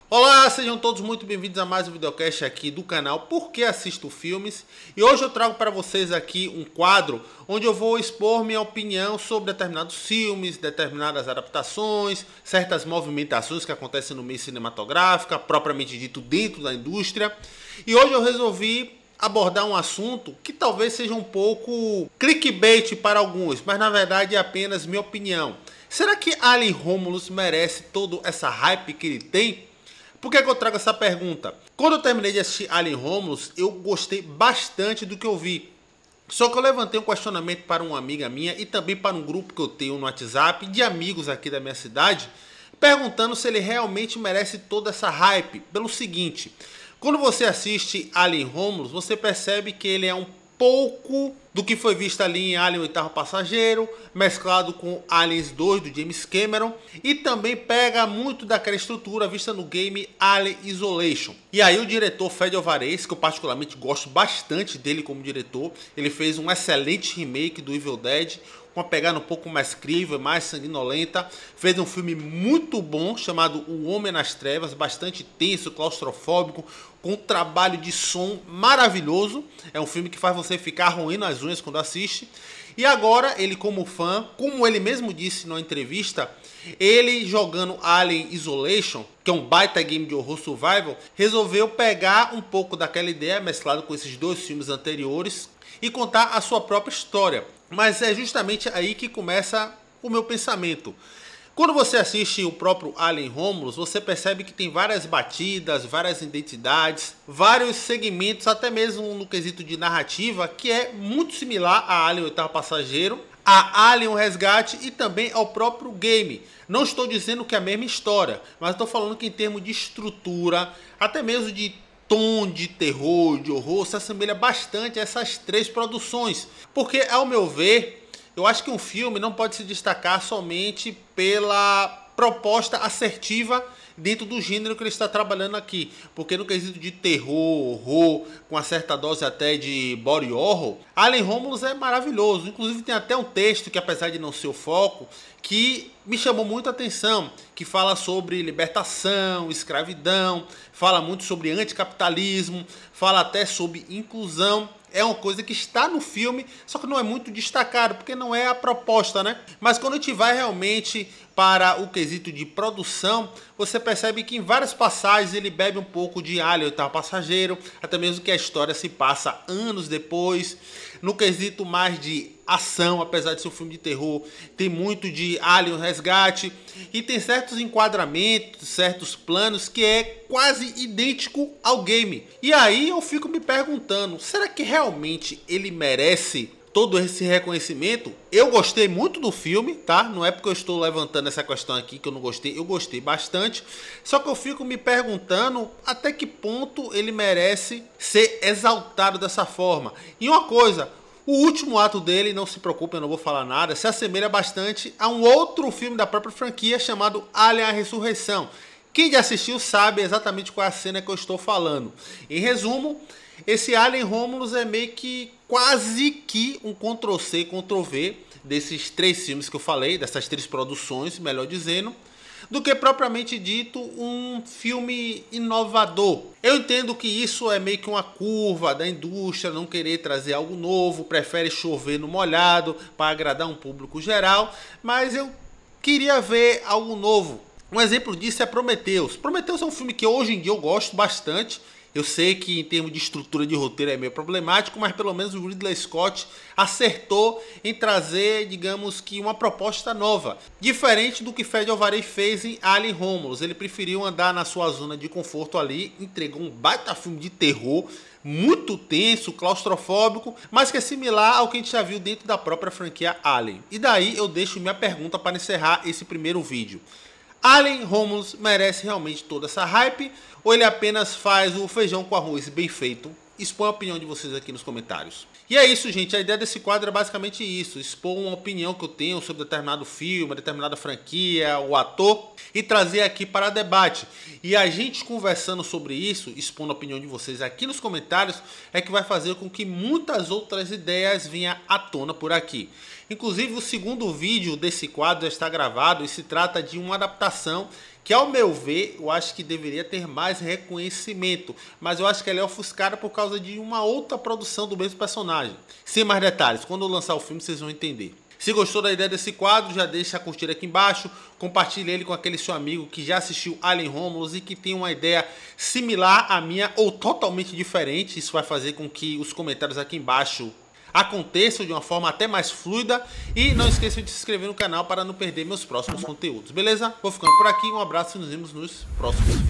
Olá, sejam todos muito bem-vindos a mais um videocast aqui do canal Por que Assisto Filmes. E hoje eu trago para vocês aqui um quadro onde eu vou expor minha opinião sobre determinados filmes, determinadas adaptações, certas movimentações que acontecem no meio cinematográfico, propriamente dito dentro da indústria. E hoje eu resolvi abordar um assunto que talvez seja um pouco clickbait para alguns, mas na verdade é apenas minha opinião. Será que Allen Romulus merece toda essa hype que ele tem? Por que eu trago essa pergunta? Quando eu terminei de assistir Allen Romulus, eu gostei bastante do que eu vi. Só que eu levantei um questionamento para uma amiga minha e também para um grupo que eu tenho no WhatsApp de amigos aqui da minha cidade, perguntando se ele realmente merece toda essa hype. Pelo seguinte, quando você assiste Allen Romulus, você percebe que ele é um pouco do que foi visto ali em Alien, o Oitavo Passageiro, mesclado com Aliens 2 do James Cameron, e também pega muito daquela estrutura vista no game Alien Isolation. E aí o diretor Fede Alvarez, que eu particularmente gosto bastante dele como diretor, ele fez um excelente remake do Evil Dead, com uma pegada um pouco mais crível, mais sanguinolenta. Fez um filme muito bom chamado O Homem nas Trevas, bastante tenso, claustrofóbico, com um trabalho de som maravilhoso. É um filme que faz você ficar roendo as unhas quando assiste. E agora, ele como fã, como ele mesmo disse numa entrevista, ele jogando Alien Isolation, que é um baita game de horror survival, resolveu pegar um pouco daquela ideia, mesclado com esses dois filmes anteriores, e contar a sua própria história. Mas é justamente aí que começa o meu pensamento. Quando você assiste o próprio Allen Romulus, você percebe que tem várias batidas, várias identidades, vários segmentos, até mesmo no quesito de narrativa, que é muito similar a Alien, o Oitavo Passageiro, a Alien, o Resgate e também ao próprio game. Não estou dizendo que é a mesma história, mas estou falando que em termos de estrutura, até mesmo de tom de terror, de horror, se assemelha bastante a essas três produções. Porque, ao meu ver, eu acho que um filme não pode se destacar somente pela proposta assertiva dentro do gênero que ele está trabalhando aqui. Porque no quesito de terror, horror, com uma certa dose até de body horror, Allen Romulus é maravilhoso. Inclusive tem até um texto que, apesar de não ser o foco, que me chamou muito a atenção, que fala sobre libertação, escravidão, fala muito sobre anticapitalismo, fala até sobre inclusão. É uma coisa que está no filme, só que não é muito destacado, porque não é a proposta, né? Mas quando a gente vai realmente para o quesito de produção, você percebe que em várias passagens ele bebe um pouco de Alien, o Oitavo Passageiro, até mesmo que a história se passa anos depois. No quesito mais de ação, apesar de ser um filme de terror, tem muito de Alien, o Resgate, e tem certos enquadramentos, certos planos que é quase idêntico ao game. E aí eu fico me perguntando, será que realmente ele merece todo esse reconhecimento? Eu gostei muito do filme, tá? Não é porque eu estou levantando essa questão aqui que eu não gostei, eu gostei bastante. Só que eu fico me perguntando até que ponto ele merece ser exaltado dessa forma. E uma coisa, o último ato dele, não se preocupe, eu não vou falar nada, se assemelha bastante a um outro filme da própria franquia chamado Alien: A Ressurreição. Quem já assistiu sabe exatamente qual é a cena que eu estou falando. Em resumo, esse Allen Romulus é meio que quase que um Ctrl+C, Ctrl+V desses três filmes que eu falei, dessas três produções, melhor dizendo, do que propriamente dito um filme inovador. Eu entendo que isso é meio que uma curva da indústria, não querer trazer algo novo, prefere chover no molhado para agradar um público geral, mas eu queria ver algo novo. Um exemplo disso é Prometheus. Prometheus é um filme que hoje em dia eu gosto bastante. Eu sei que em termos de estrutura de roteiro é meio problemático, mas pelo menos o Ridley Scott acertou em trazer, digamos que, uma proposta nova. Diferente do que Fede Alvarez fez em Allen Romulus. Ele preferiu andar na sua zona de conforto ali, entregou um baita filme de terror, muito tenso, claustrofóbico, mas que é similar ao que a gente já viu dentro da própria franquia Alien. E daí eu deixo minha pergunta para encerrar esse primeiro vídeo. Allen Romulus merece realmente toda essa hype ou ele apenas faz o feijão com arroz bem feito? Expõe a opinião de vocês aqui nos comentários. E é isso, gente. A ideia desse quadro é basicamente isso. Expor uma opinião que eu tenho sobre determinado filme, determinada franquia, o ator, e trazer aqui para debate. E a gente conversando sobre isso, expondo a opinião de vocês aqui nos comentários, é que vai fazer com que muitas outras ideias venham à tona por aqui. Inclusive o segundo vídeo desse quadro já está gravado e se trata de uma adaptação que, ao meu ver, eu acho que deveria ter mais reconhecimento, mas eu acho que ela é ofuscada por causa de uma outra produção do mesmo personagem. Sem mais detalhes, quando eu lançar o filme vocês vão entender. Se gostou da ideia desse quadro, já deixa a curtida aqui embaixo, compartilhe ele com aquele seu amigo que já assistiu Alien Romulus e que tem uma ideia similar à minha ou totalmente diferente. Isso vai fazer com que os comentários aqui embaixo aconteçam de uma forma até mais fluida. E não esqueça de se inscrever no canal para não perder meus próximos conteúdos, beleza? Vou ficando por aqui, um abraço e nos vemos nos próximos vídeos.